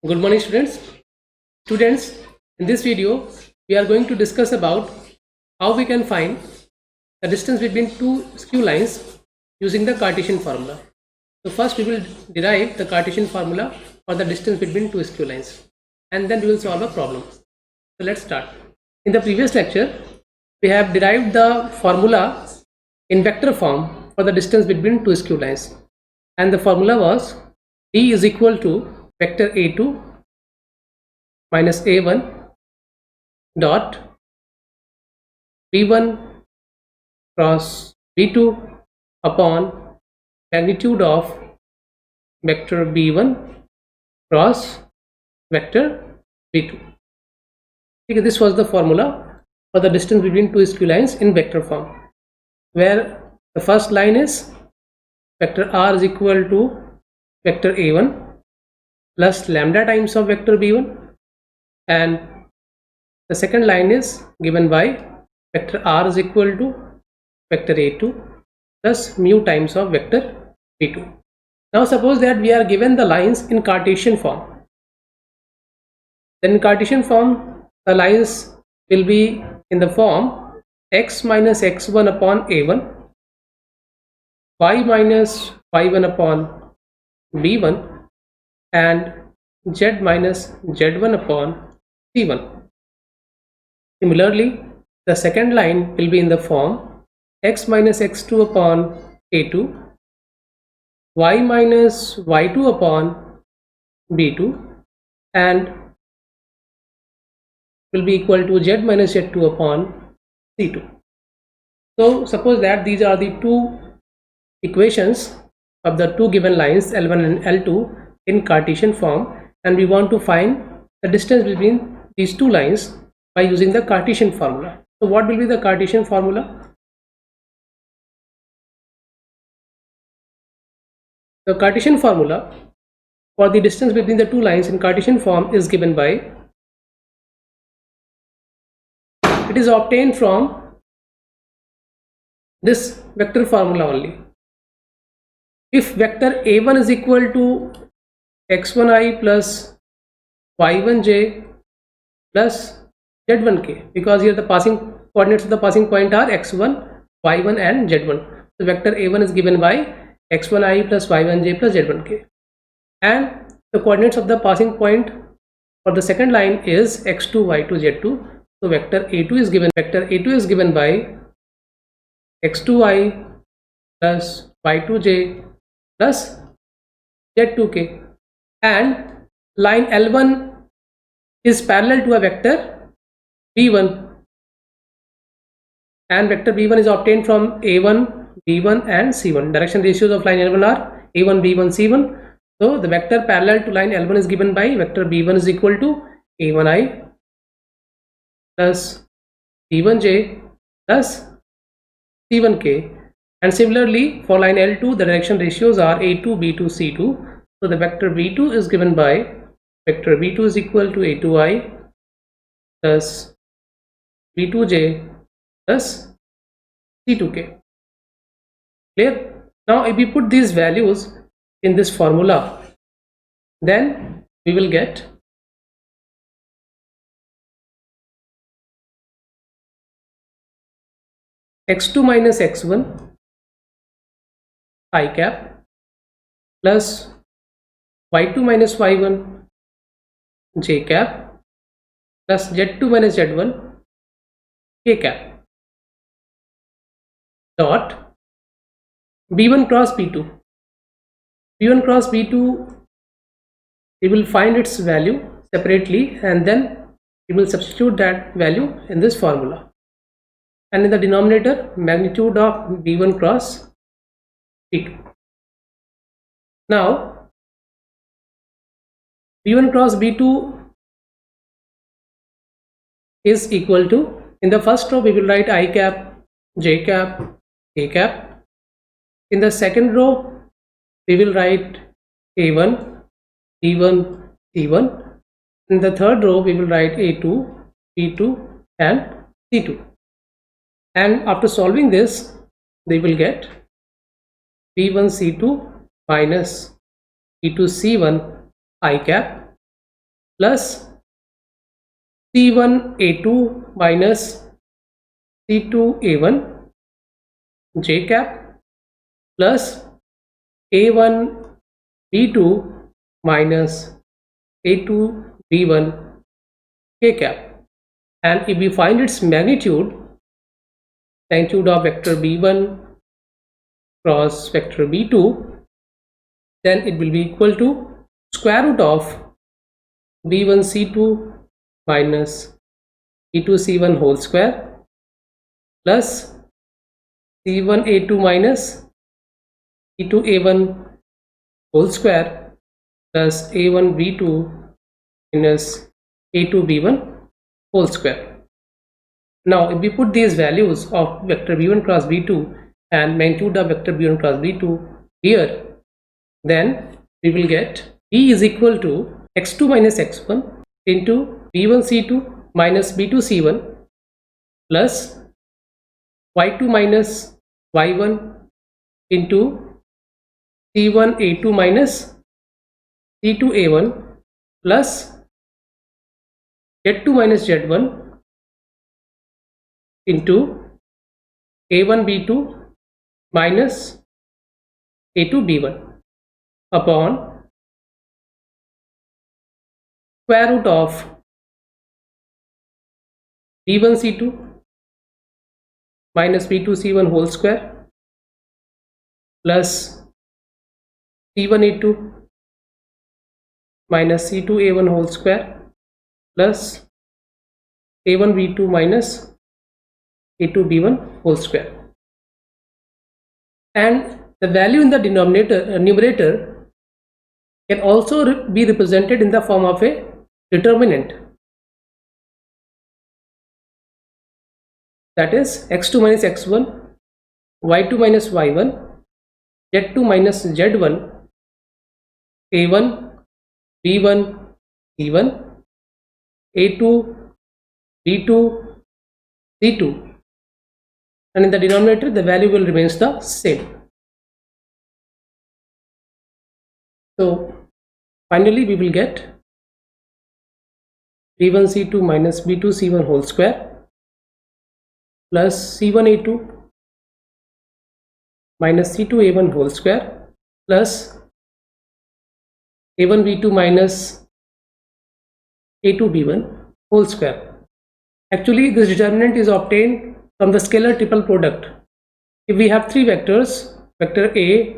Good morning, students. Students, in this video, we are going to discuss about how we can find the distance between two skew lines using the Cartesian formula. So first we will derive the Cartesian formula for the distance between two skew lines, and then we will solve a problem. So let's start. In the previous lecture, we have derived the formula in vector form for the distance between two skew lines, and the formula was D is equal to vector a2 minus a1 dot b1 cross b2 upon magnitude of vector b1 cross vector b2. Okay, this was the formula for the distance between two skew lines in vector form, where the first line is vector r is equal to vector a1 plus lambda times of vector b1, and the second line is given by vector r is equal to vector a2 plus mu times of vector b2. Now suppose that we are given the lines in Cartesian form. Then in Cartesian form, the lines will be in the form x minus x1 upon a1, y minus y1 upon b1, and z minus z1 upon c1. Similarly, the second line will be in the form x minus x2 upon a2, y minus y2 upon b2, and will be equal to z minus z2 upon c2. So suppose that these are the two equations of the two given lines L1 and L2 in Cartesian form, and we want to find the distance between these two lines by using the Cartesian formula. So what will be the Cartesian formula? The Cartesian formula for the distance between the two lines in Cartesian form is given by, it is obtained from this vector formula only. If vector a1 is equal to x1i plus y1j plus z1k, because here the passing coordinates of the passing point are x1, y1 and z1. So vector a1 is given by x1i plus y1j plus z1k, and the coordinates of the passing point for the second line is x2, y2, z2. So vector a2 is given by x2i plus y2j plus z2k, and line L1 is parallel to a vector b1, and vector b1 is obtained from a1, b1 and c1. Direction ratios of line L1 are a1, b1, c1. So the vector parallel to line L1 is given by vector b1 is equal to a1i plus b1j plus c1k, and similarly for line L2 the direction ratios are a2, b2, c2. So the vector b2 is given by vector b2 is equal to a2i plus b2j plus c2k. Clear? Now if we put these values in this formula, then we will get x2 minus x1 I cap plus y2 minus y1 j cap plus z2 minus z1 k cap dot b1 cross b2. b1 cross b2, we will find its value separately, and then we will substitute that value in this formula, and in the denominator magnitude of b1 cross b2. Now b1 cross b2 is equal to, in the first row we will write I cap, j cap, k cap. In the second row we will write a1, b1, c1. In the third row we will write a2, b2 and c2, and after solving this they will get b1 c2 minus b2 c1 I cap plus C1A2 minus C2A1 j cap plus A1B2 minus A2B1 k cap. And if we find its magnitude of vector b1 cross vector b2, then it will be equal to square root of b1 c2 minus b2 c1 whole square plus c1 a2 minus c2 a1 whole square plus a1 b2 minus a2 b1 whole square. Now if we put these values of vector b1 cross b2 and magnitude of vector b1 cross b2 here, then we will get b is equal to x2 minus x1 into b1 c2 minus b2 c1 plus y2 minus y1 into c1 a2 minus c2 a1 plus z2 minus z1 into a1 b2 minus a2 b1 upon square root of b1 c2 minus b2 c1 whole square plus c1 a2 minus c2 a1 whole square plus a1 b2 minus a2 b1 whole square. And the value in the numerator can also be represented in the form of a determinant, that is x2 minus x1, y2 minus y1, z2 minus z1, a1 b1 c1, a2 b2 c2, and in the denominator the value will remains the same. So finally we will get b1 c2 minus b2 c1 whole square plus c1 a2 minus c2 a1 whole square plus a1 b2 minus a2 b1 whole square. Actually this determinant is obtained from the scalar triple product. If we have three vectors, vector a,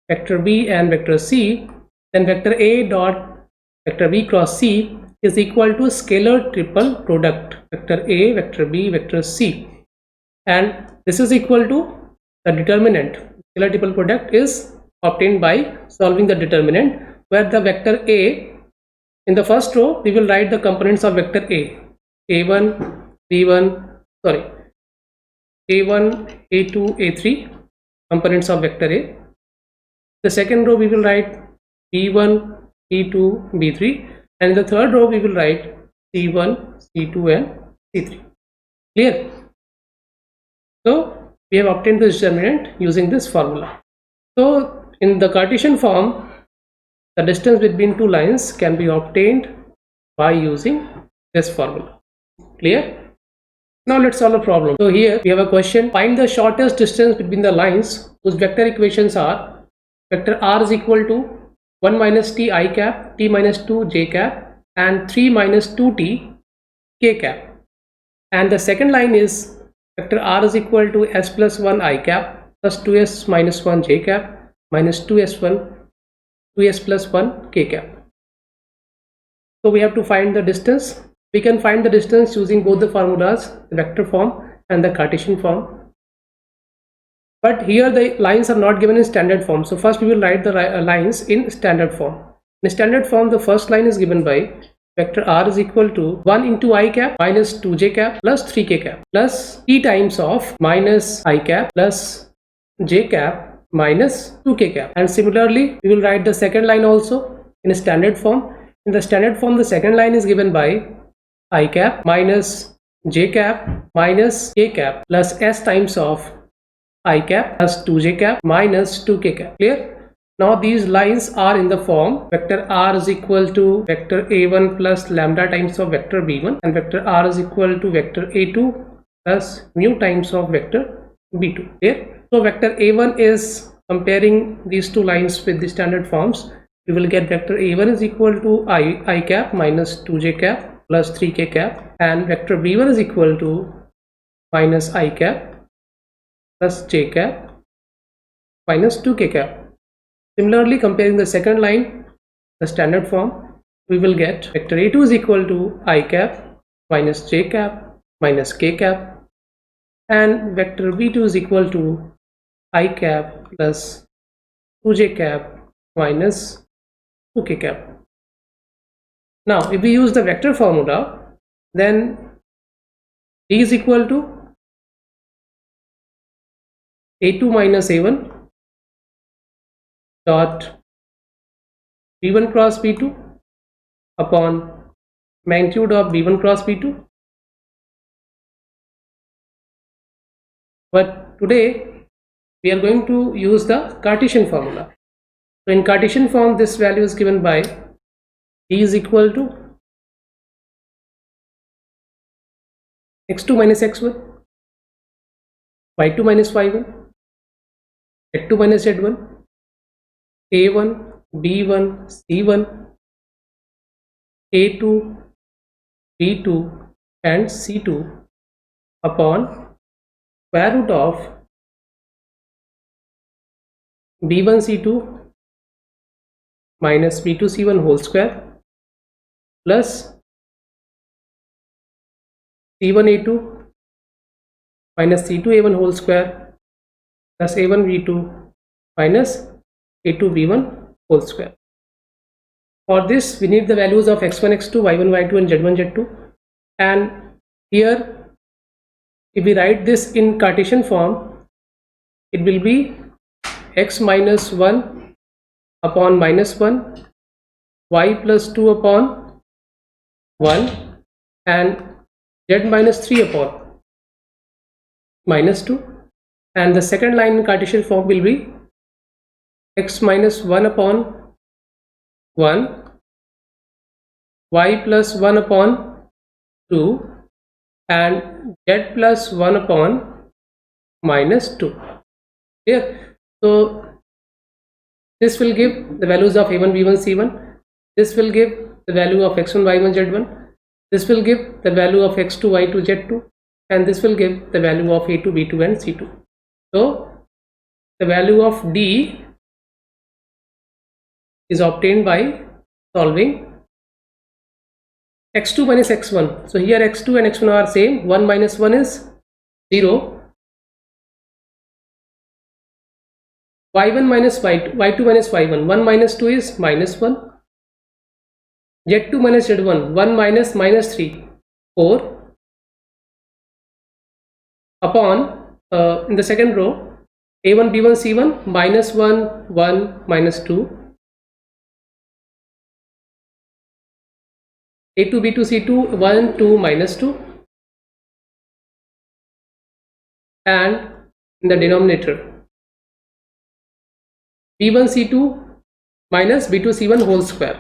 vector b and vector c, then vector a dot vector b cross c is equal to scalar triple product, vector a, vector b, vector c, and this is equal to the determinant. Scalar triple product is obtained by solving the determinant, where the vector a, in the first row we will write the components of vector a, a1 b1 sorry a1 a2 a3 components of vector a. The second row we will write b1 b2 b3, and in the third row we will write c1 c2 and c3. Clear? So we have obtained this determinant using this formula. So in the Cartesian form, the distance between two lines can be obtained by using this formula. Clear? Now let's solve a problem. So here we have a question: find the shortest distance between the lines whose vector equations are vector r is equal to 1 minus t I cap, t minus 2 j cap, and 3 minus 2t k cap. And the second line is vector r is equal to s plus 1 I cap plus 2s minus 1 j cap minus 2s plus 1 k cap. So we have to find the distance. We can find the distance using both the formulas, the vector form and the Cartesian form. But here the lines are not given in standard form. So first we will write the lines in standard form. In standard form, the first line is given by vector r is equal to 1 into I cap minus 2j cap plus 3k cap plus t times of minus I cap plus j cap minus 2k cap. And similarly we will write the second line also in standard form. In the standard form, the second line is given by I cap minus j cap minus k cap plus s times of I cap plus 2j cap minus 2k cap. Clear? Now these lines are in the form vector r is equal to vector a1 plus lambda times of vector b1, and vector r is equal to vector a2 plus mu times of vector b2. Here, so vector a1 is comparing these two lines with the standard forms. We will get vector a1 is equal to I cap minus 2j cap plus 3k cap, and vector b1 is equal to minus I cap plus j cap minus 2k cap. Similarly, comparing the second line, the standard form, we will get vector a2 is equal to I cap minus j cap minus k cap, and vector b2 is equal to I cap plus 2j cap minus 2k cap. Now, if we use the vector formula, then d is equal to a2 minus a1 dot b1 cross b2 upon magnitude of b1 cross b2. But today we are going to use the Cartesian formula. So in Cartesian form, this value is given by d is equal to x2 minus x1, y2 minus y1, z2 minus z1, a1, b1, c1, a2, b2 and c2 upon square root of b1 c2 minus b2 c1 whole square plus c1 a2 minus c2 a1 whole square plus a1 b2 minus a2 b1 whole square. For this, we need the values of x1 x2 y1 y2 and z1 z2, and here if we write this in Cartesian form, it will be x minus 1 upon minus 1, y plus 2 upon 1 and z minus 3 upon minus 2, and the second line in Cartesian form will be x minus 1 upon 1, y plus 1 upon 2 and z plus 1 upon minus 2. Here, so this will give the values of a1 b1 c1, this will give the value of x1 y1 z1, this will give the value of x2 y2 z2, and this will give the value of a2 b2 and c2. So the value of d is obtained by solving x2 minus x1. So here x2 and x1 are same. 1 minus 1 is 0. y1 minus y2, y2 minus y1. 1 minus 2 is minus 1. z2 minus z1. 1 minus minus 3, 4. Upon in the second row, a1 b1 c1 minus 1 1 minus 2. a2 b2 c2 1 2 minus 2, and in the denominator b1 c2 minus b2 c1 whole square.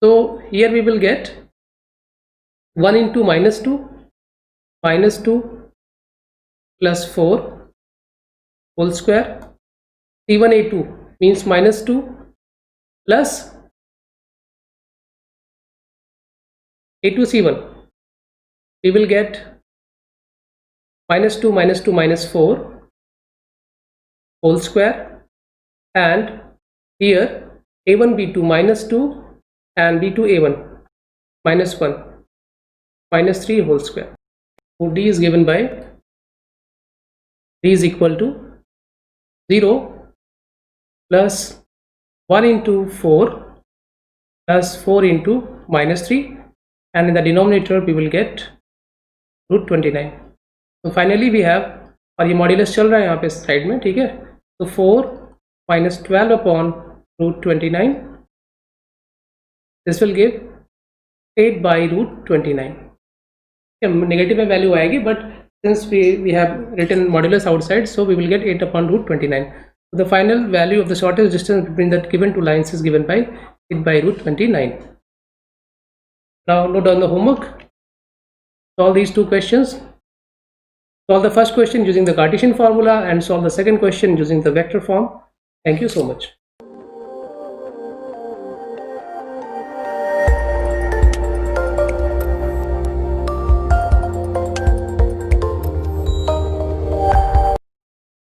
So here we will get 1 into minus 2 plus 4 whole square, c1 a2 means minus 2 plus a2 c1, we will get minus 2 minus 2 minus 4 whole square, and here a1 b2 minus 2 and b2 a1 minus 1 minus 3 whole square. So d is given by d is equal to 0 plus 1 into 4 plus 4 into minus 3, and in the denominator we will get root 29. So finally we have, और ये modulus चल रहा है यहाँ पे side में, ठीक है, तो 4 minus 12 upon root 29, this will give 8 by root 29. Negative में value आएगी, but since we have written modulus outside, so we will get 8 upon root 29. The final value of the shortest distance between the given two lines is given by root 29. Now note down the homework. Solve these two questions. Solve the first question using the Cartesian formula and solve the second question using the vector form. Thank you so much.